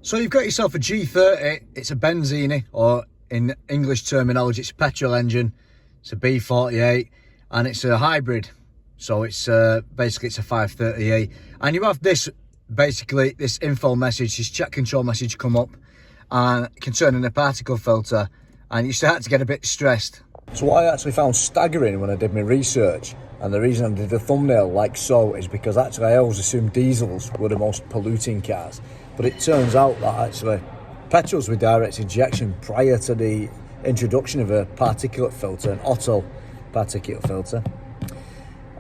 So you've got yourself a G30, it's a benzene, or in English terminology, it's a petrol engine. It's a B48, and it's a hybrid. So it's basically it's a 530e. And you have this, basically, this info message, this check control message come up, and concerning the particle filter, and you start to get a bit stressed. So what I actually found staggering when I did my research, and the reason I did the thumbnail like so, is because actually I always assumed diesels were the most polluting cars. But it turns out that actually petrols with direct injection prior to the introduction of a particulate filter, an Otto Particulate Filter,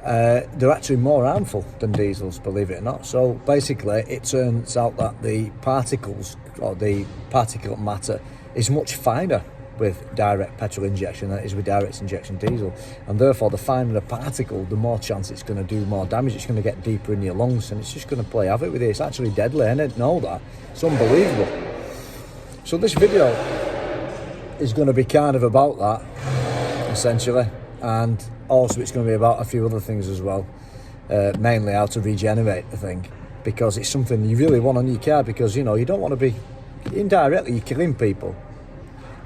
they're actually more harmful than diesels, believe it or not. So basically it turns out that the particles, or the particulate matter, is much finer with direct petrol injection than it is with direct injection diesel, and therefore the finer the particle, the more chance it's going to do more damage. It's going to get deeper in your lungs, and it's just going to play havoc with it. It's actually deadly. I didn't know that. It's unbelievable. So this video is going to be kind of about that, essentially, and also it's going to be about a few other things as well, mainly how to regenerate the thing, because it's something you really want on your car, because you know you don't want to be indirectly, you're killing people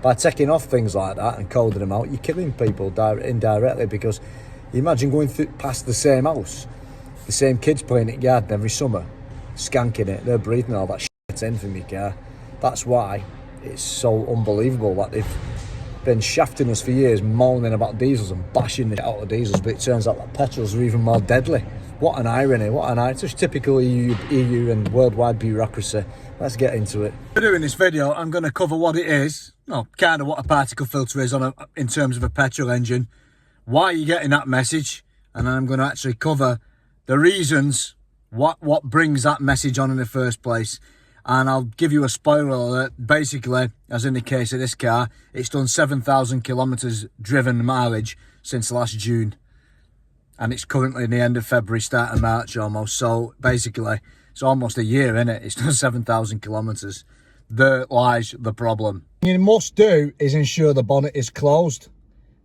by taking off things like that and coding them out. You're killing people indirectly, because you imagine going past the same house, the same kids playing at garden every summer, skanking it, they're breathing all that shit in from your car. That's why it's so unbelievable that they've been shafting us for years, moaning about diesels and bashing the out of diesels, but it turns out that petrols are even more deadly. What an irony, what an irony. It's just typical EU and worldwide bureaucracy. Let's get into it. Doing this video, I'm going to cover what it is, kind of what a particle filter is in terms of a petrol engine, why you're getting that message, and then I'm going to actually cover the reasons what brings that message on in the first place. And I'll give you a spoiler alert. Basically, as in the case of this car, it's done 7,000 kilometers driven mileage since last June. And it's currently in the end of February, start of March almost. So basically, it's almost a year, isn't it? It's done 7,000 kilometers. There lies the problem. What you must do is ensure the bonnet is closed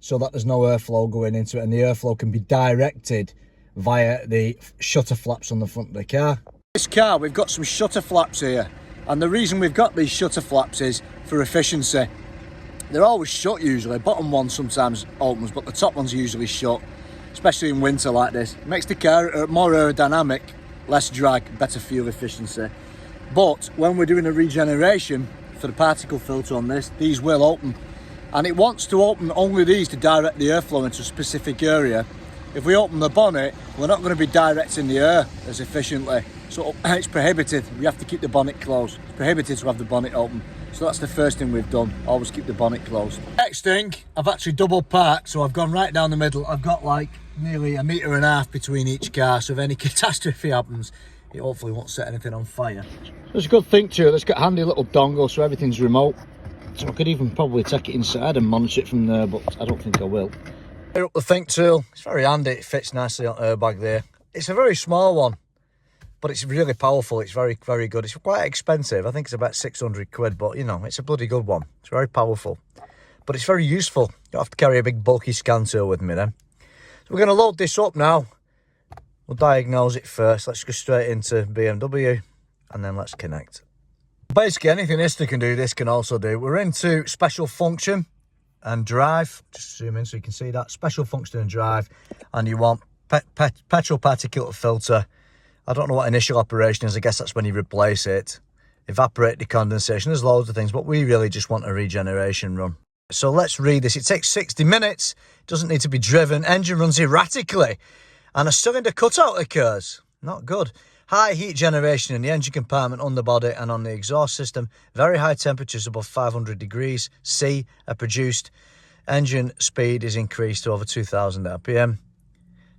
so that there's no airflow going into it, and the airflow can be directed via the shutter flaps on the front of the car. This car, we've got some shutter flaps here, and the reason we've got these shutter flaps is for efficiency. They're always shut usually. Bottom one sometimes opens, but the top one's usually shut, especially in winter like this. It makes the car more aerodynamic, less drag, better fuel efficiency. But when we're doing a regeneration for the particle filter on this, these will open, and it wants to open only these to direct the airflow into a specific area. If we open the bonnet, we're not going to be directing the air as efficiently. So it's prohibited. We have to keep the bonnet closed. It's prohibited to have the bonnet open. So that's the first thing we've done. Always keep the bonnet closed. Next thing, I've actually double parked. So I've gone right down the middle. I've got like nearly 1.5 meters between each car. So if any catastrophe happens, it hopefully won't set anything on fire. There's a good thing too. It's got a handy little dongle, so everything's remote. So I could even probably take it inside and monitor it from there, but I don't think I will. Here up the think tool. It's very handy. It fits nicely on the airbag there. It's a very small one, but it's really powerful. It's very, very good. It's quite expensive. I think it's about 600 quid, but you know, it's a bloody good one. It's very powerful, but it's very useful. You don't have to carry a big bulky scan tool with me then. So we're going to load this up now. We'll diagnose it first. Let's go straight into BMW, and then let's connect. Basically, anything this can do, this can also do. We're into special function and drive. Just zoom in so you can see that. Special function and drive. And you want petrol particulate filter. I don't know what initial operation is. I guess that's when you replace it. Evaporate decondensation. There's loads of things, but we really just want a regeneration run. So let's read this. It takes 60 minutes. Doesn't need to be driven. Engine runs erratically. And a cylinder cutout occurs. Not good. High heat generation in the engine compartment, underbody, and on the exhaust system. Very high temperatures above 500 degrees C are produced. Engine speed is increased to over 2,000 RPM.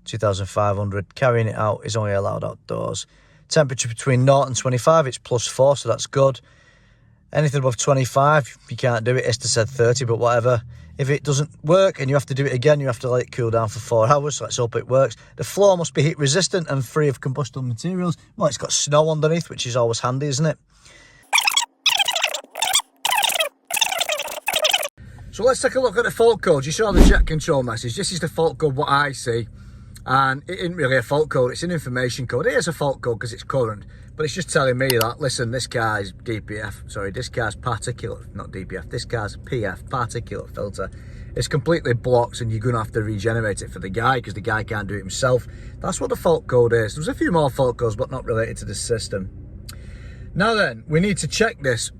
2,500. Carrying it out is only allowed outdoors. Temperature between 0 and 25, it's +4, so that's good. Anything above 25, you can't do it. Esther said 30, but whatever. If it doesn't work and you have to do it again, you have to let it cool down for 4 hours. So let's hope it works. The floor must be heat resistant and free of combustible materials. Well, it's got snow underneath, which is always handy, isn't it? So let's take a look at the fault code. You saw the jet control message. This is the fault code, what I see. And it isn't really a fault code, it's an information code. It is a fault code because it's current, but it's just telling me that, listen, this car's DPF, sorry, this car's particulate, not DPF, this car's PF, particulate filter. It's completely blocked and you're going to have to regenerate it for the guy because the guy can't do it himself. That's what the fault code is. There's a few more fault codes, but not related to the system. Now then, we need to check this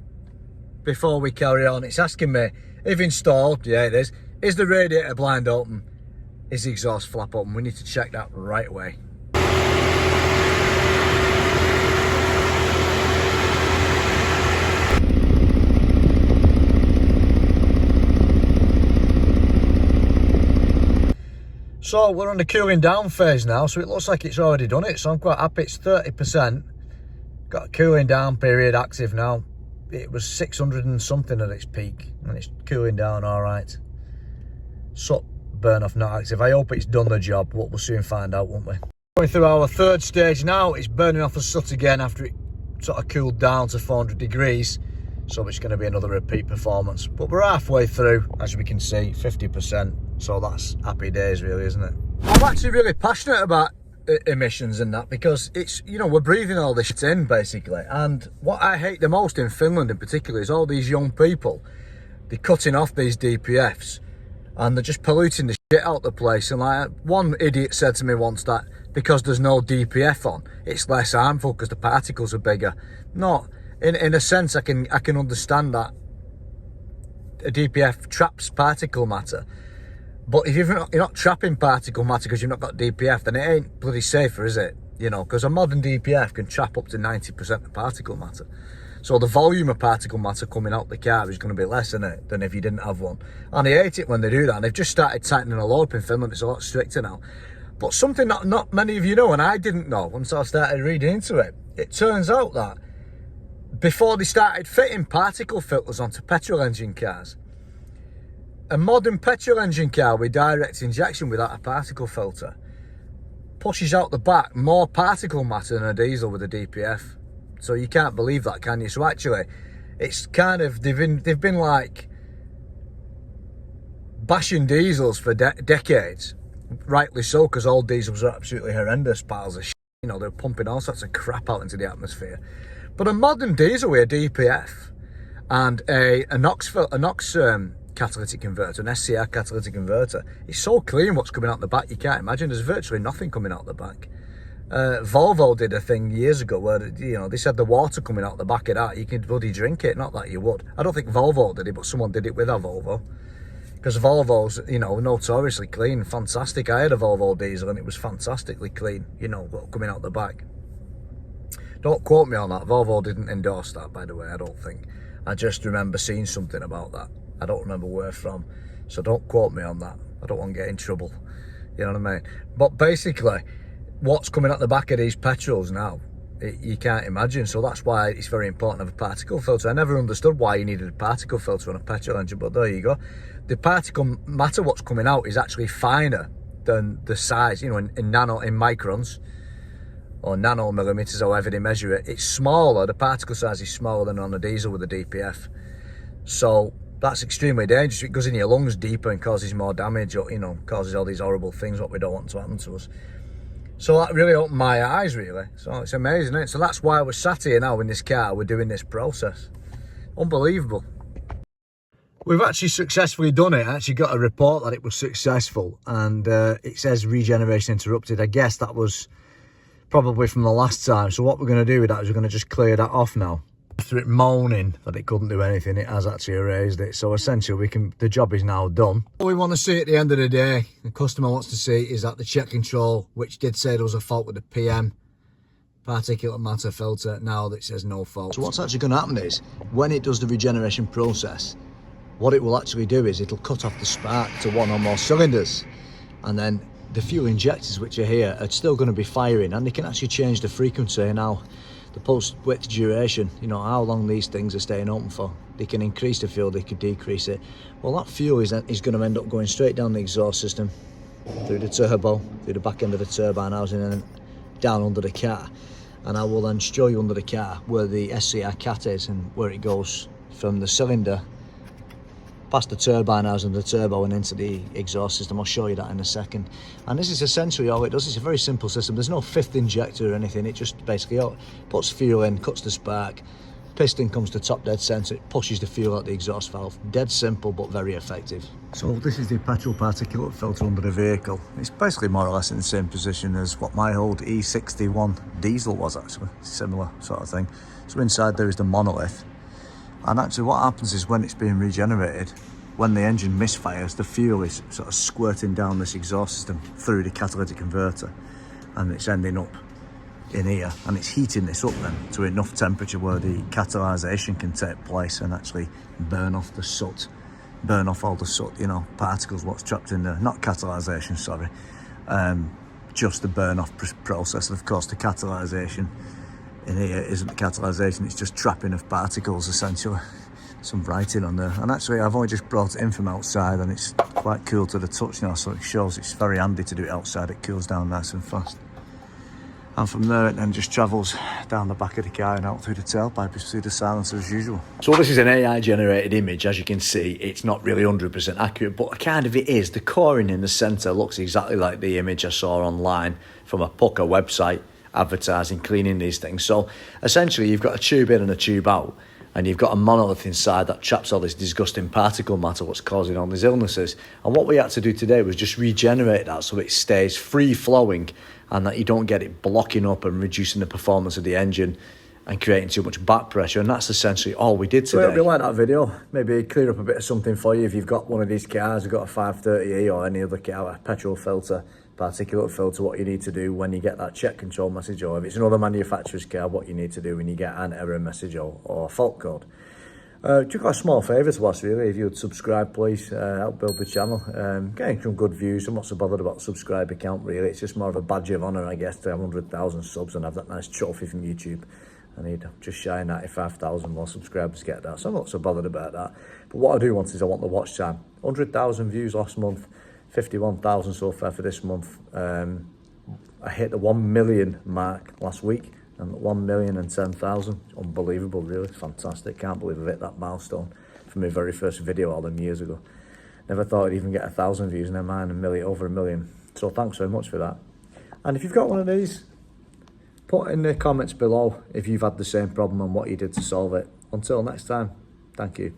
before we carry on. It's asking me, if installed, yeah it is the radiator blind open? Is the exhaust flap open? We need to check that right away. So we're on the cooling down phase now, so it looks like it's already done it, so I'm quite happy. It's 30%. Got a cooling down period active now. It was 600 and something at its peak, and it's cooling down all right. So burn off not active. I hope it's done the job. We'll soon find out, won't we? Going through our third stage now. It's burning off the soot again after it sort of cooled down to 400 degrees. So it's going to be another repeat performance. But we're halfway through, as we can see, 50%. So that's happy days really, isn't it? I'm actually really passionate about emissions and that because it's, you know, we're breathing all this shit in basically. And what I hate the most in Finland in particular is all these young people. They're cutting off these DPFs. And they're just polluting the shit out of the place. And like one idiot said to me once that because there's no DPF on, it's less harmful because the particles are bigger. No, in a sense, I can understand that a DPF traps particle matter. But if you're not trapping particle matter because you've not got DPF, then it ain't bloody safer, is it? You know, because a modern DPF can trap up to 90% of particle matter. So the volume of particle matter coming out the car is going to be less in it than if you didn't have one. And I hate it when they do that. And they've just started tightening the law up in Finland. It's a lot stricter now. But something that not many of you know, and I didn't know once I started reading into it, it turns out that before they started fitting particle filters onto petrol engine cars, a modern petrol engine car with direct injection without a particle filter pushes out the back more particle matter than a diesel with a DPF. So you can't believe that, can you? So actually, it's kind of, they've been like bashing diesels for decades. Rightly so, because all diesels are absolutely horrendous piles of shit. You know, they're pumping all sorts of crap out into the atmosphere. But a modern diesel with a DPF and a NOx catalytic converter, an SCR catalytic converter, it's so clean what's coming out the back, you can't imagine. There's virtually nothing coming out the back. Volvo did a thing years ago where, you know, they said the water coming out the back of that, you could bloody drink it. Not that you would. I don't think Volvo did it, but someone did it with a Volvo. Because Volvo's, you know, notoriously clean, fantastic. I had a Volvo diesel and it was fantastically clean, you know, coming out the back. Don't quote me on that. Volvo didn't endorse that, by the way, I don't think. I just remember seeing something about that. I don't remember where from. So don't quote me on that. I don't want to get in trouble. You know what I mean? But basically, what's coming out the back of these petrols now, you can't imagine. So that's why it's very important to have a particle filter. I never understood why you needed a particle filter on a petrol engine, but there you go. The particle matter what's coming out is actually finer than the size, you know, in microns or nanomillimeters, however they measure it. It's smaller, the particle size is smaller than on a diesel with a DPF. So that's extremely dangerous. It goes in your lungs deeper and causes more damage, or, you know, causes all these horrible things what we don't want to happen to us. So that really opened my eyes, really. So it's amazing, isn't it? So that's why we're sat here now in this car, we're doing this process. Unbelievable. We've actually successfully done it. I actually got a report that it was successful, and it says regeneration interrupted. I guess that was probably from the last time. So what we're going to do with that is we're going to just clear that off now. After it moaning that it couldn't do anything, it has actually erased it. So essentially, the job is now done. What we want to see at the end of the day, the customer wants to see, is that the check control, which did say there was a fault with the PM particulate matter filter, now that says no fault. So what's actually going to happen is, when it does the regeneration process, what it will actually do is it'll cut off the spark to one or more cylinders, and then the fuel injectors which are here are still going to be firing, and they can actually change the frequency now. The pulse width duration, you know, how long these things are staying open for. They can increase the fuel, they could decrease it. Well, that fuel is going to end up going straight down the exhaust system, through the turbo, through the back end of the turbine housing, and down under the car. And I will then show you under the car where the SCR cat is and where it goes from the cylinder past the turbine housing, the turbo and into the exhaust system. I'll show you that in a second. And this is essentially all it does. It's a very simple system. There's no fifth injector or anything. It just basically puts fuel in, cuts the spark, piston comes to top dead centre, it pushes the fuel out the exhaust valve. Dead simple but very effective. So this is the petrol particulate filter under the vehicle. It's basically more or less in the same position as what my old E61 diesel was, actually. Similar sort of thing. So inside there is the monolith. And actually what happens is when it's being regenerated, when the engine misfires, the fuel is sort of squirting down this exhaust system through the catalytic converter, and it's ending up in here, and it's heating this up then to enough temperature where the catalysation can take place and actually burn off the soot, burn off all the soot, you know, particles, what's trapped in there. Not catalysation, sorry, just the burn off process. And of course the catalysation in here isn't the catalysation, it's just trapping of particles essentially. Some writing on there, and actually I've only just brought it in from outside, and it's quite cool to the touch now, so it shows it's very handy to do it outside. It cools down nice and fast. And from there it then just travels down the back of the car and out through the tailpipe, through the silencer as usual. So this is an AI generated image. As you can see, it's not really 100% accurate, but kind of it is. The coring in the centre looks exactly like the image I saw online from a Pucker website advertising cleaning these things. So essentially you've got a tube in and a tube out, and you've got a monolith inside that traps all this disgusting particle matter what's causing all these illnesses. And what we had to do today was just regenerate that so it stays free flowing, and that you don't get it blocking up and reducing the performance of the engine and creating too much back pressure. And that's essentially all we did today. So I hope you like that video. Maybe clear up a bit of something for you if you've got one of these cars, you've got a 530e or any other car, a petrol filter, particulate filter, what you need to do when you get that check control message, or if it's another manufacturer's car, what you need to do when you get an error message or fault code. Just got a small favour to ask really, if you would subscribe please, help build the channel. Getting some good views. I'm not so bothered about the subscriber count really, it's just more of a badge of honour I guess to have 100,000 subs and have that nice trophy from YouTube. I need just shy of 95,000 more subscribers to get that, so I'm not so bothered about that. But what I do want is I want the watch time. 100,000 views last month, 51,000 so far for this month. I hit the 1 million mark last week, and 1,010,000. Unbelievable, really fantastic. Can't believe I've hit that milestone for my very first video all them years ago. Never thought I'd even get 1,000 views, never mind over a million. So thanks very much for that. And if you've got one of these, put in the comments below if you've had the same problem and what you did to solve it. Until next time, thank you.